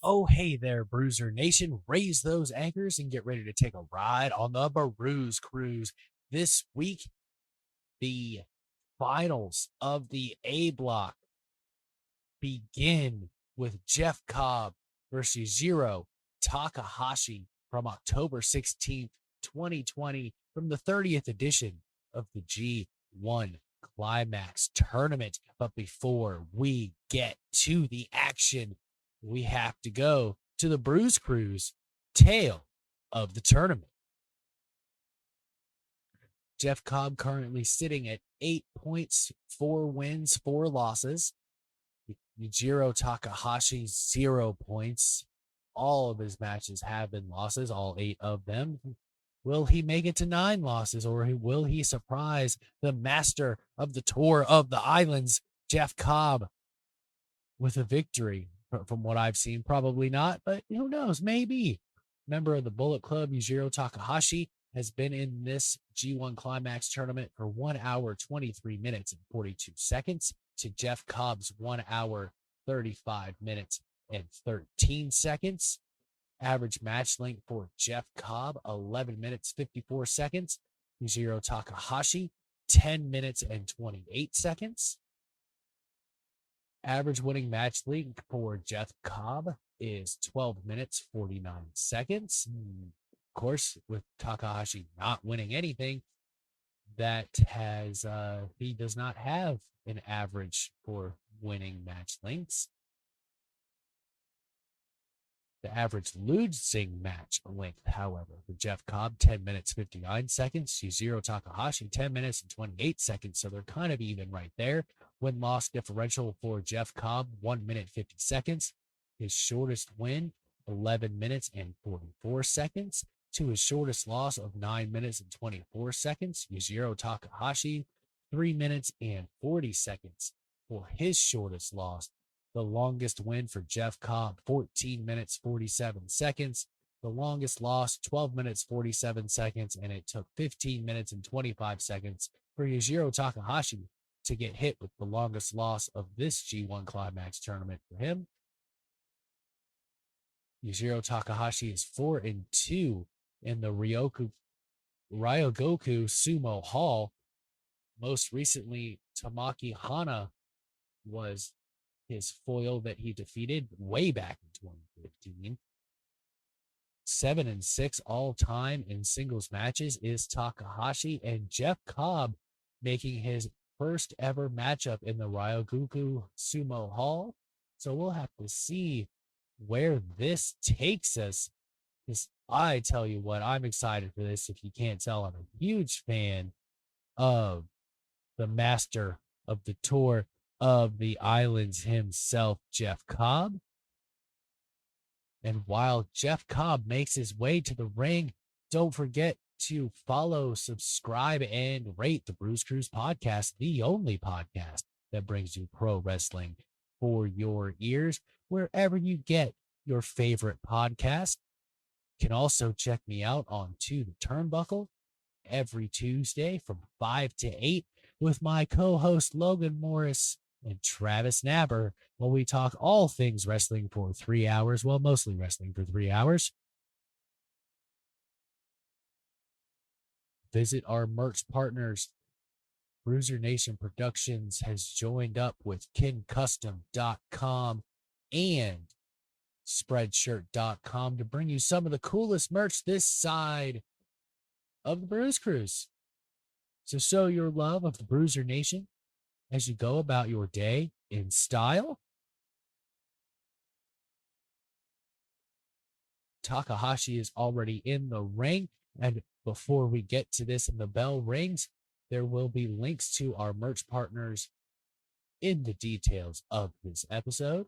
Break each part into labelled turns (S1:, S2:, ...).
S1: Oh, hey there, Bruzernation. Raise those anchors and get ready to take a ride on the BRUZE cruise. This week, the finals of the A block begin with Jeff Cobb versus Yujiro Takahashi from October 16th, 2020, from the 30th edition of the G1 CLIMAX tournament. But before we get to the action, we have to go to the BRUZE cruise tale of the tournament. Jeff Cobb currently sitting at 8 points, 4 wins, 4 losses. Yujiro Takahashi, 0 points. All of his matches have been losses, all 8 of them. Will he make it to 9 losses, or will he surprise the master of the Tour of the Islands, Jeff Cobb, with a victory? From what I've seen, probably not, but who knows? Maybe. Member of the Bullet Club, Yujiro Takahashi, has been in this G1 CLIMAX tournament for 1 hour, 23 minutes, and 42 seconds to Jeff Cobb's 1 hour, 35 minutes, and 13 seconds. Average match length for Jeff Cobb, 11 minutes, 54 seconds. Yujiro Takahashi, 10 minutes and 28 seconds. Average winning match length for Jeff Cobb is 12 minutes, 49 seconds. Of course, with Takahashi not winning anything, that has he does not have an average for winning match lengths. The average losing match length, however, for Jeff Cobb, 10 minutes, 59 seconds. Yujiro Takahashi, 10 minutes and 28 seconds. So they're kind of even right there. Win-loss differential for Jeff Cobb, 1 minute, 50 seconds. His shortest win, 11 minutes and 44 seconds. To his shortest loss of 9 minutes and 24 seconds. Yujiro Takahashi, 3 minutes and 40 seconds for his shortest loss. The longest win for Jeff Cobb, 14 minutes, 47 seconds. The longest loss, 12 minutes, 47 seconds. And it took 15 minutes and 25 seconds for Yujiro Takahashi to get hit with the longest loss of this G1 CLIMAX tournament for him. Yujiro Takahashi is 4-2 in the Ryogoku Sumo Hall. Most recently, Tamaki Hana was his foil that he defeated way back in 2015. 7-6 all time in singles matches is Takahashi, and Jeff Cobb making his first ever matchup in the Ryogoku Sumo Hall. So we'll have to see where this takes us. Because I tell you what, I'm excited for this. If you can't tell, I'm a huge fan of the master of the Tour of the Islands himself, Jeff Cobb. And while Jeff Cobb makes his way to the ring, don't forget to follow, subscribe, and rate the BRUZE Cruise podcast, the only podcast that brings you pro wrestling for your ears, wherever you get your favorite podcast. You can also check me out on To the Turnbuckle every Tuesday from 5 to 8 with my co-host Logan Morris and Travis Nabber, when we talk all things wrestling for 3 hours. Well, mostly wrestling for 3 hours. Visit our merch partners. Bruzernation Productions has joined up with KinCustom.com and Spreadshirt.com to bring you some of the coolest merch this side of the Bruze Cruise. So show your love of the Bruiser Nation as you go about your day in style. Takahashi is already in the ring, and before we get to this and the bell rings, there will be links to our merch partners in the details of this episode.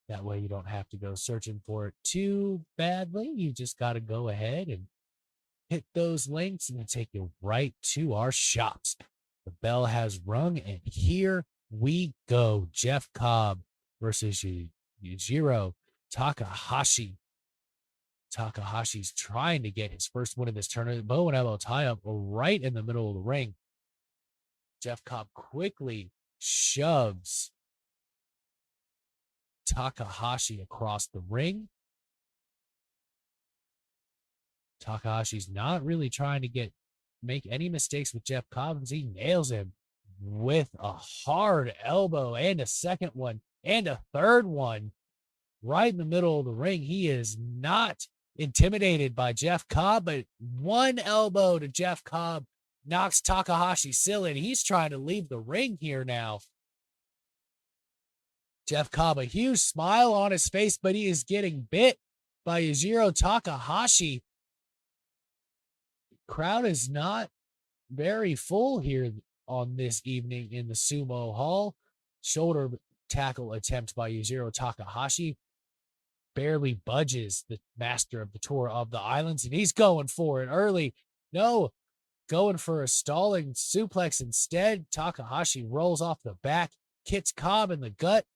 S1: That way you don't have to go searching for it too badly. You just got to go ahead and hit those links and it'll take you right to our shops. The bell has rung, and here we go. Jeff Cobb versus Yujiro Takahashi. Takahashi's trying to get his first win of this tournament. Bow and elbow tie up right in the middle of the ring. Jeff Cobb quickly shoves Takahashi across the ring. Takahashi's not really trying to make any mistakes with Jeff Cobb as he nails him with a hard elbow and a second one and a third one right in the middle of the ring. He is not intimidated by Jeff Cobb, but one elbow to Jeff Cobb knocks Takahashi silly, and he's trying to leave the ring here now. Jeff Cobb, a huge smile on his face, but he is getting bit by Yujiro Takahashi. Crowd is not very full here on this evening in the Sumo Hall. Shoulder tackle attempt by Yujiro Takahashi barely budges the master of the Tour of the Islands, and he's going for it early. No, going for a stalling suplex instead. Takahashi rolls off the back, kicks Cobb in the gut,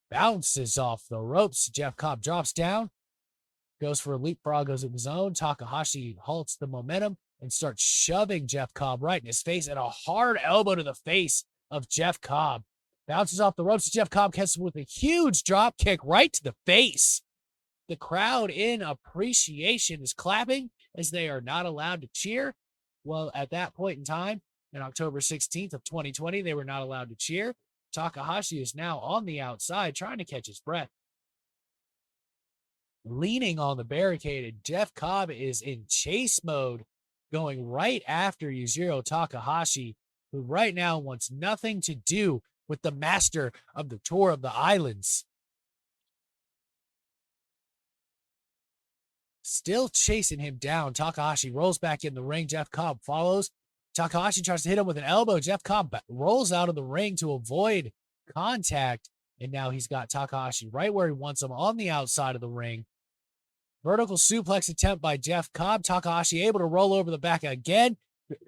S1: bounces off the ropes. Jeff Cobb drops down, goes for a leapfrog of his own. Takahashi halts the momentum and starts shoving Jeff Cobb right in his face, and a hard elbow to the face of Jeff Cobb. Bounces off the ropes. Jeff Cobb catches him with a huge drop kick right to the face. The crowd in appreciation is clapping as they are not allowed to cheer. Well, at that point in time, on October 16th of 2020, they were not allowed to cheer. Takahashi is now on the outside trying to catch his breath. Leaning on the barricade, Jeff Cobb is in chase mode, going right after Yujiro Takahashi, who right now wants nothing to do with the master of the Tour of the Islands. Still chasing him down. Takahashi rolls back in the ring. Jeff Cobb follows. Takahashi tries to hit him with an elbow. Jeff Cobb rolls out of the ring to avoid contact. And now he's got Takahashi right where he wants him on the outside of the ring. Vertical suplex attempt by Jeff Cobb. Takahashi able to roll over the back again.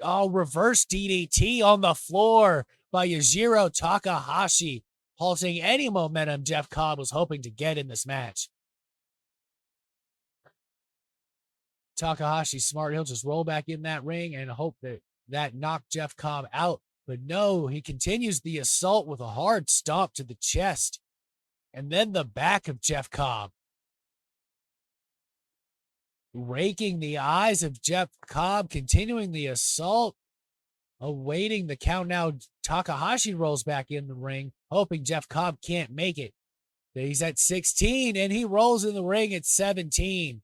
S1: Oh, reverse DDT on the floor by Yujiro Takahashi, halting any momentum Jeff Cobb was hoping to get in this match. Takahashi's smart. He'll just roll back in that ring and hope that knocked Jeff Cobb out. But no, he continues the assault with a hard stomp to the chest. And then the back of Jeff Cobb. Raking the eyes of Jeff Cobb, continuing the assault. Awaiting the count now. Takahashi rolls back in the ring, hoping Jeff Cobb can't make it. He's at 16, and he rolls in the ring at 17.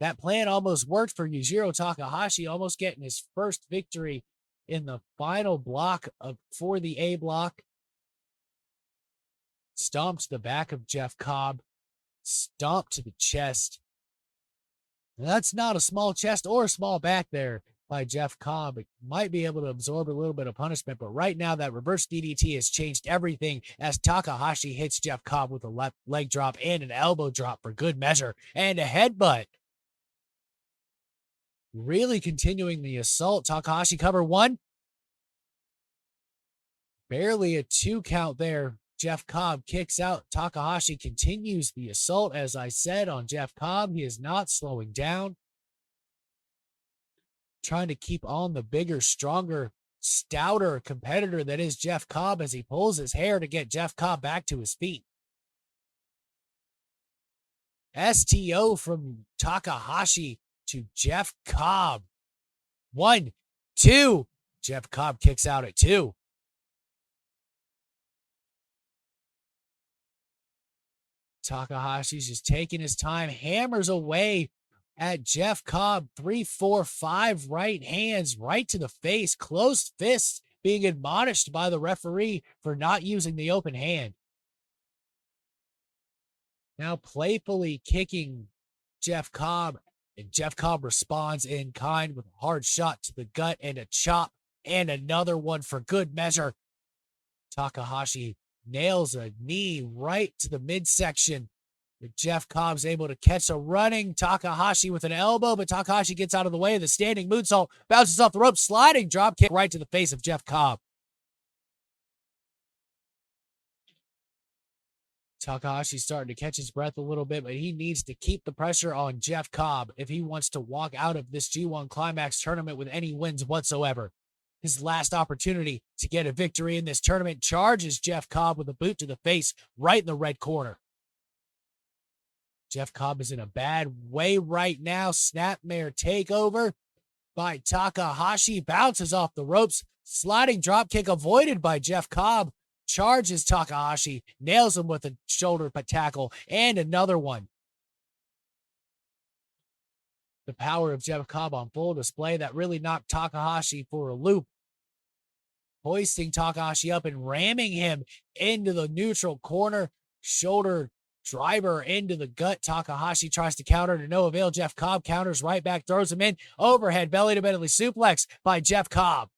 S1: That plan almost worked for Yujiro Takahashi, almost getting his first victory in the final block for the A block. Stomps the back of Jeff Cobb. Stomp to the chest. Now, that's not a small chest or a small back there by Jeff Cobb. It might be able to absorb a little bit of punishment, but right now that reverse DDT has changed everything as Takahashi hits Jeff Cobb with a left leg drop and an elbow drop for good measure and a headbutt. Really continuing the assault. Takahashi cover one. Barely a 2 count there. Jeff Cobb kicks out. Takahashi continues the assault, as I said, on Jeff Cobb. He is not slowing down. Trying to keep on the bigger, stronger, stouter competitor that is Jeff Cobb as he pulls his hair to get Jeff Cobb back to his feet. STO from Takahashi to Jeff Cobb. 1, 2. Jeff Cobb kicks out at 2. Takahashi's just taking his time, hammers away at Jeff Cobb. 3, 4, 5 right hands right to the face, closed fists, being admonished by the referee for not using the open hand. Now playfully kicking Jeff Cobb, and Jeff Cobb responds in kind with a hard shot to the gut and a chop and another one for good measure. Takahashi nails a knee right to the midsection. Jeff Cobb's able to catch a running Takahashi with an elbow, but Takahashi gets out of the way of the standing moonsault, bounces off the rope, sliding drop kick right to the face of Jeff Cobb. Takahashi's starting to catch his breath a little bit, but he needs to keep the pressure on Jeff Cobb if he wants to walk out of this G1 Climax tournament with any wins whatsoever. His last opportunity to get a victory in this tournament charges Jeff Cobb with a boot to the face right in the red corner. Jeff Cobb is in a bad way right now. Snapmare takeover by Takahashi. Bounces off the ropes. Sliding dropkick avoided by Jeff Cobb. Charges Takahashi. Nails him with a shoulder tackle. And another one. The power of Jeff Cobb on full display. That really knocked Takahashi for a loop. Hoisting Takahashi up and ramming him into the neutral corner. Shoulder driver into the gut. Takahashi tries to counter to no avail. Jeff Cobb counters right back, throws him in. Overhead belly to belly suplex by Jeff Cobb.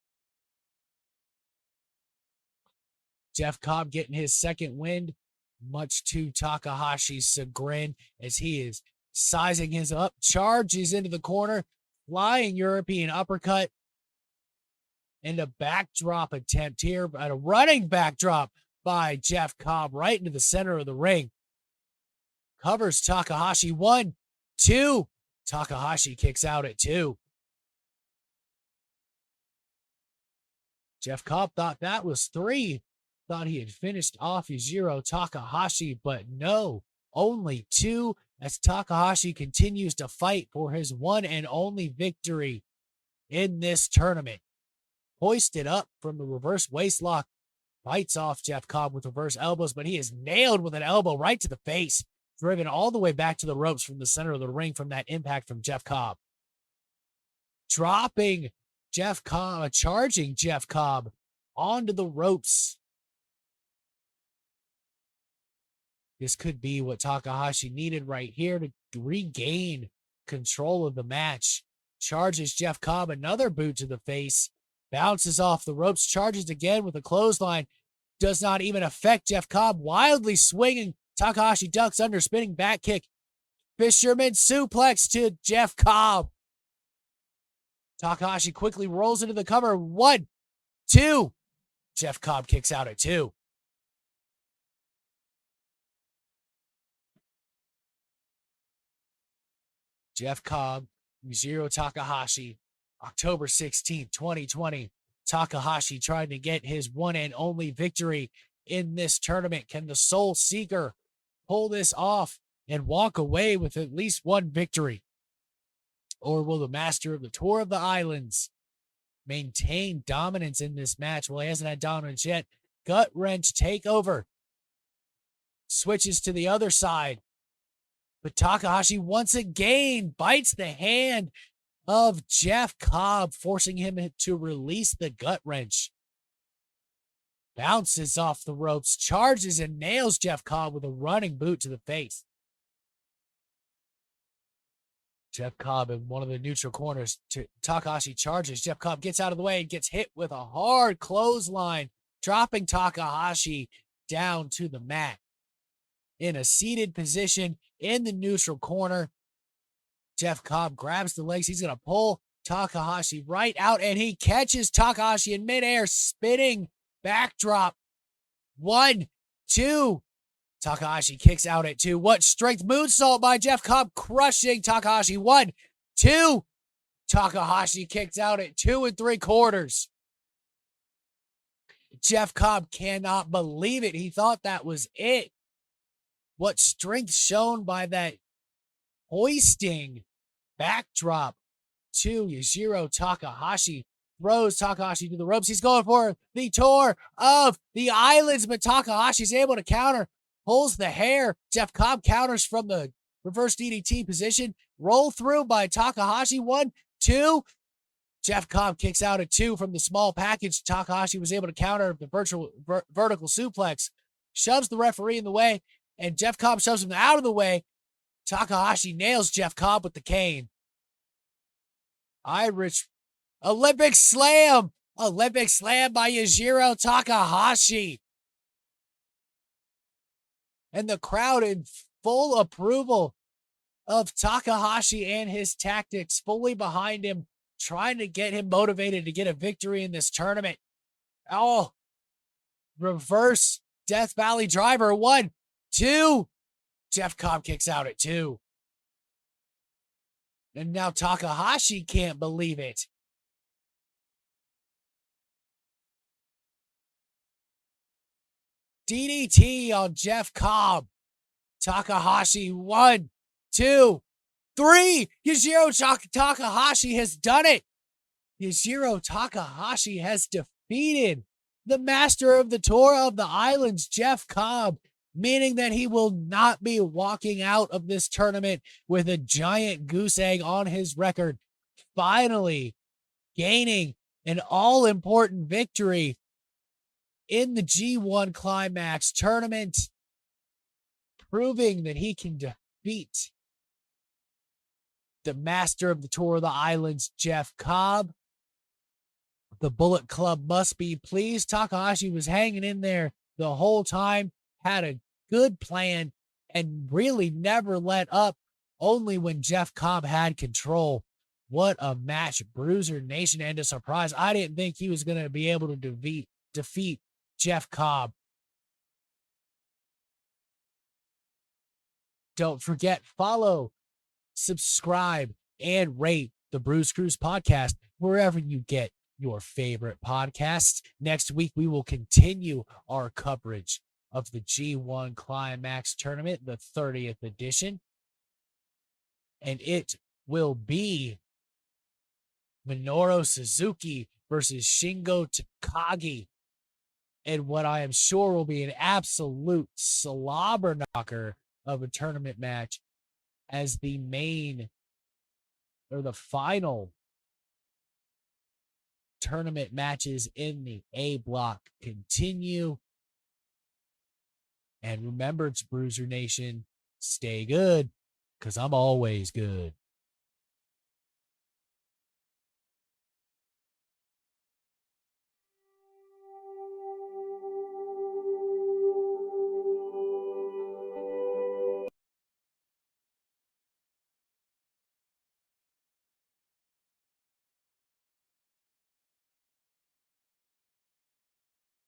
S1: Jeff Cobb getting his second win, much to Takahashi's chagrin, as he is sizing his up, charges into the corner, flying European uppercut, and a backdrop attempt here, but a running backdrop by Jeff Cobb right into the center of the ring. Covers Takahashi. 1, 2. Takahashi kicks out at 2. Jeff Cobb thought that was 3. Thought he had finished off Yujiro Takahashi, but no, only 2, as Takahashi continues to fight for his one and only victory in this tournament. Hoisted up from the reverse waistlock, bites off Jeff Cobb with reverse elbows, but he is nailed with an elbow right to the face, driven all the way back to the ropes from the center of the ring from that impact from Jeff Cobb. Dropping Jeff Cobb, charging Jeff Cobb onto the ropes. This could be what Takahashi needed right here to regain control of the match. Charges Jeff Cobb, another boot to the face. Bounces off the ropes, charges again with a clothesline. Does not even affect Jeff Cobb. Wildly swinging. Takahashi ducks under, spinning back kick. Fisherman suplex to Jeff Cobb. Takahashi quickly rolls into the cover. 1, 2. Jeff Cobb kicks out at 2. Jeff Cobb, Yujiro Takahashi, October 16th, 2020. Takahashi trying to get his one and only victory in this tournament. Can the Soul Seeker pull this off and walk away with at least one victory? Or will the master of the Tour of the Islands maintain dominance in this match? Well, he hasn't had dominance yet. Gut wrench takeover. Switches to the other side. But Takahashi once again bites the hand of Jeff Cobb, forcing him to release the gut wrench. Bounces off the ropes, charges and nails Jeff Cobb with a running boot to the face. Jeff Cobb in one of the neutral corners. Takahashi charges. Jeff Cobb gets out of the way and gets hit with a hard clothesline, dropping Takahashi down to the mat. In a seated position in the neutral corner, Jeff Cobb grabs the legs. He's going to pull Takahashi right out, and he catches Takahashi in midair, spinning backdrop. 1, 2. Takahashi kicks out at 2. What strength moonsault by Jeff Cobb, crushing Takahashi. 1, 2. Takahashi kicks out at 2 3/4. Jeff Cobb cannot believe it. He thought that was it. What strength shown by that hoisting backdrop to Yujiro Takahashi. Throws Takahashi to the ropes. He's going for the Tour of the Islands, but Takahashi's able to counter. pulls the hair. Jeff Cobb counters from the reverse DDT position. Roll through by Takahashi. 1, 2. Jeff Cobb kicks out at 2 from the small package. Takahashi was able to counter the vertical suplex. Shoves the referee in the way, and Jeff Cobb shoves him out of the way. Takahashi nails Jeff Cobb with the cane. Irish Olympic Slam. Olympic Slam by Yujiro Takahashi. And the crowd in full approval of Takahashi and his tactics, fully behind him, trying to get him motivated to get a victory in this tournament. Oh, reverse Death Valley driver. 1, 2. Jeff Cobb kicks out at 2. And now Takahashi can't believe it. DDT on Jeff Cobb. Takahashi. 1, 2, 3. Yujiro Takahashi has done it. Yujiro Takahashi has defeated the master of the Tour of the Islands, Jeff Cobb, meaning that he will not be walking out of this tournament with a giant goose egg on his record, finally gaining an all-important victory in the G1 Climax tournament, proving that he can defeat the master of the Tour of the Islands, Jeff Cobb. The Bullet Club must be pleased. Takahashi was hanging in there the whole time, had a good plan, and really never let up, only when Jeff Cobb had control. What a match. Bruzernation, and a surprise. I didn't think he was going to be able to defeat Jeff Cobb. Don't forget, follow, subscribe, and rate the Bruze Cruise podcast wherever you get your favorite podcasts. Next week, we will continue our coverage of the G1 Climax tournament, the 30th edition. And it will be Minoru Suzuki versus Shingo Takagi, and what I am sure will be an absolute slobber knocker of a tournament match as the main or the final tournament matches in the A block continue. And remember, it's Bruzernation. Stay good, because I'm always good.